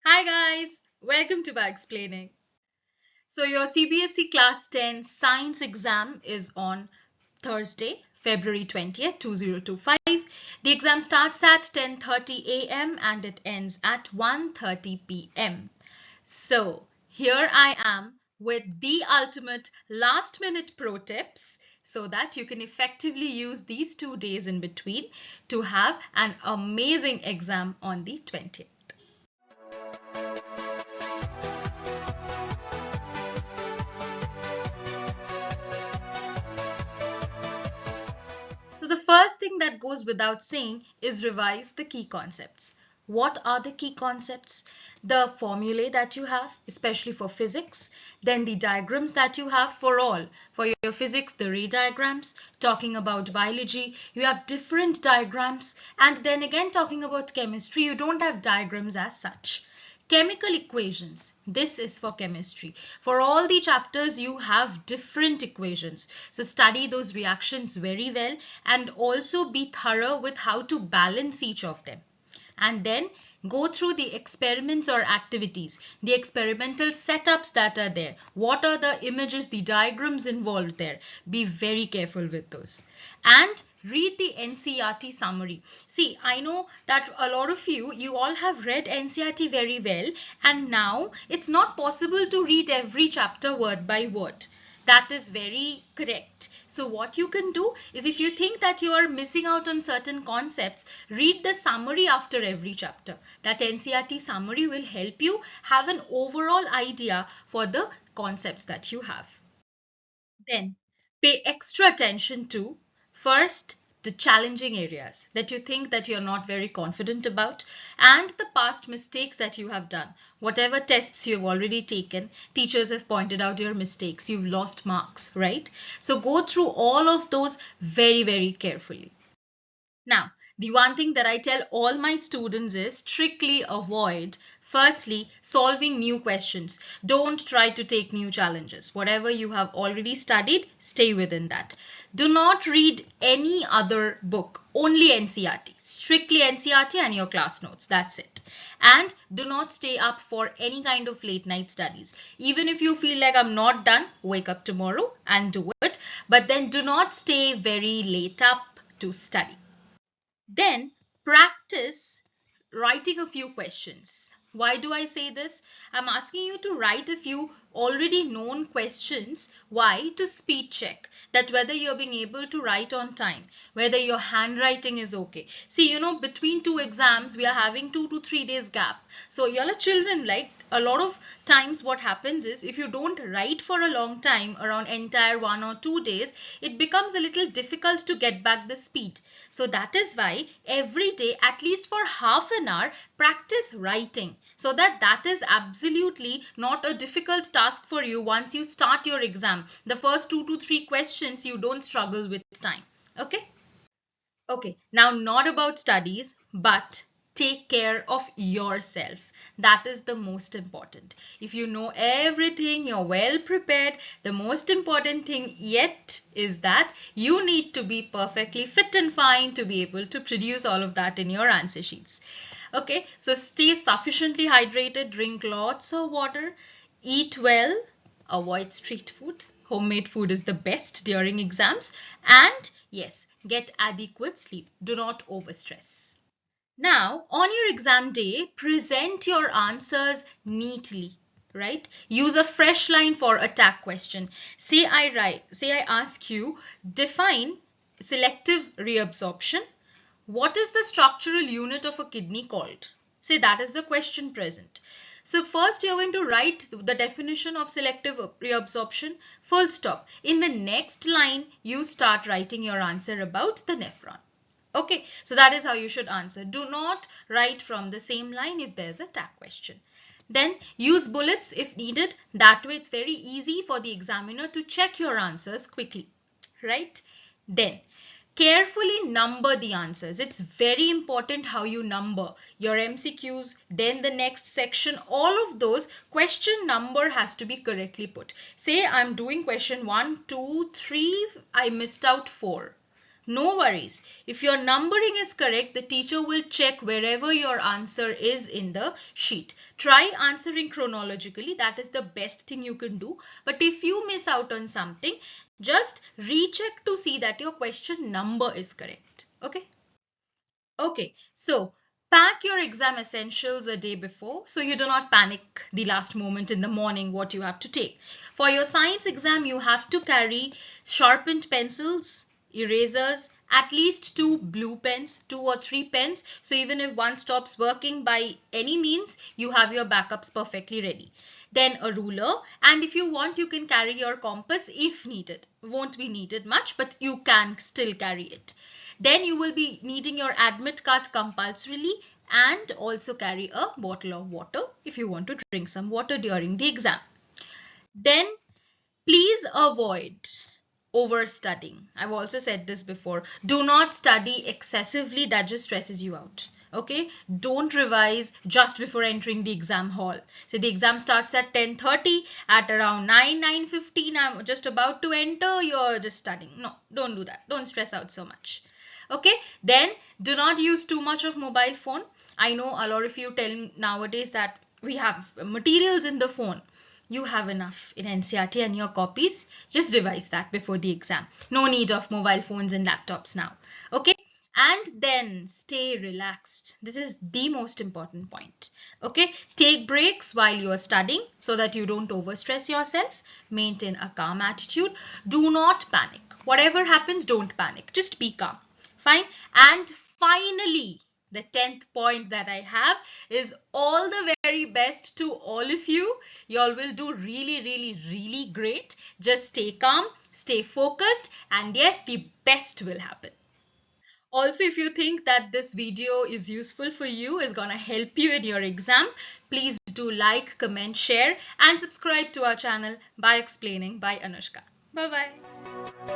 Hi guys, welcome to BioXplaining. So your CBSE Class 10 Science exam is on Thursday, February 20th, 2025. The exam starts at 10:30 a.m. and it ends at 1:30 p.m. So here I am with the ultimate last minute pro tips so that you can effectively use these 2 days in between to have an amazing exam on the 20th. So the first thing that goes without saying is revise the key concepts. What are the key concepts? The formulae that you have, especially for physics, then the diagrams that you have for all. For your physics, the ray diagrams, talking about biology, you have different diagrams, and then again talking about chemistry, you don't have diagrams as such. Chemical equations. This is for chemistry. For all the chapters, you have different equations. So study those reactions very well and also be thorough with how to balance each of them. And then go through the experiments or activities, the experimental setups that are there. What are the images, the diagrams involved there? Be very careful with those. And read the NCERT summary. See, I know that a lot of you all have read NCERT very well, and now it's not possible to read every chapter word by word. That is very correct. So what you can do is, if you think that you are missing out on certain concepts, read the summary after every chapter. That NCERT summary will help you have an overall idea for the concepts that you have. Then pay extra attention to, first, the challenging areas that you think that you're not very confident about, and the past mistakes that you have done. Whatever tests you've already taken, teachers have pointed out your mistakes, you've lost marks, right? So go through all of those very, very carefully. Now, the one thing that I tell all my students is strictly avoid, firstly, solving new questions. Don't try to take new challenges. Whatever you have already studied, stay within that. Do not read any other book, only NCERT. Strictly NCERT and your class notes. That's it. And do not stay up for any kind of late night studies. Even if you feel like I'm not done, wake up tomorrow and do it. But then do not stay very late up to study. Then practice writing a few questions. Why do I say this? I'm asking you to write a few already known questions. Why? To speed check that whether you're being able to write on time, whether your handwriting is okay. See, between two exams, we are having 2 to 3 days gap. So y'all are children, like a lot of times what happens is, if you don't write for a long time, around entire 1 or 2 days, it becomes a little difficult to get back the speed. So that is why every day, at least for half an hour, practice writing, so that is absolutely not a difficult task for you. Once you start your exam, the first 2 to 3 questions, you don't struggle with time. Okay. Okay, now not about studies, but take care of yourself. That is the most important. If you know everything, you're well prepared, the most important thing yet is that you need to be perfectly fit and fine to be able to produce all of that in your answer sheets. Okay, so stay sufficiently hydrated, drink lots of water, eat well, avoid street food. Homemade food is the best during exams. And yes, get adequate sleep. Do not overstress. Now, on your exam day, present your answers neatly, right? Use a fresh line for attack question. Say I ask you, define selective reabsorption. What is the structural unit of a kidney called? Say that is the question present. So first you're going to write the definition of selective reabsorption, full stop. In the next line, you start writing your answer about the nephron. Okay, so that is how you should answer. Do not write from the same line if there's a tag question. Then use bullets if needed. That way it's very easy for the examiner to check your answers quickly, right? Then carefully number the answers. It's very important how you number your MCQs, then the next section, all of those question number has to be correctly put. Say I'm doing question 1, 2, 3, I missed out 4. No worries. If your numbering is correct, the teacher will check wherever your answer is in the sheet. Try answering chronologically. That is the best thing you can do. But if you miss out on something, just recheck to see that your question number is correct. Okay? Okay, so pack your exam essentials a day before so you do not panic the last moment in the morning what you have to take. For your science exam, you have to carry sharpened pencils, erasers, at least two blue pens, 2 or 3 pens. So even if one stops working by any means, you have your backups perfectly ready. Then a ruler, and if you want, you can carry your compass if needed. Won't be needed much, but you can still carry it. Then you will be needing your admit card compulsorily and also carry a bottle of water if you want to drink some water during the exam. Then please avoid overstudying. I've also said this before. Do not study excessively, that just stresses you out. Okay, don't revise just before entering the exam hall. So the exam starts at 10:30, at around 9:15 I'm just about to enter, you're just studying. No, don't do that. Don't stress out so much. Okay, then do not use too much of mobile phone. I know a lot of you tell nowadays that we have materials in the phone. You have enough in NCERT and your copies. Just revise that before the exam. No need of mobile phones and laptops now. Okay, and then stay relaxed. This is the most important point. Okay, take breaks while you are studying so that you don't overstress yourself. Maintain a calm attitude. Do not panic. Whatever happens, don't panic. Just be calm. Fine. And finally, the 10th point that I have is all the very best to all of you. You all will do really great. Just stay calm, stay focused, and yes, the best will happen. Also, if you think that this video is useful for you, is gonna help you in your exam, please do like, comment, share, and subscribe to our channel BioXplaining by Anushka. Bye bye.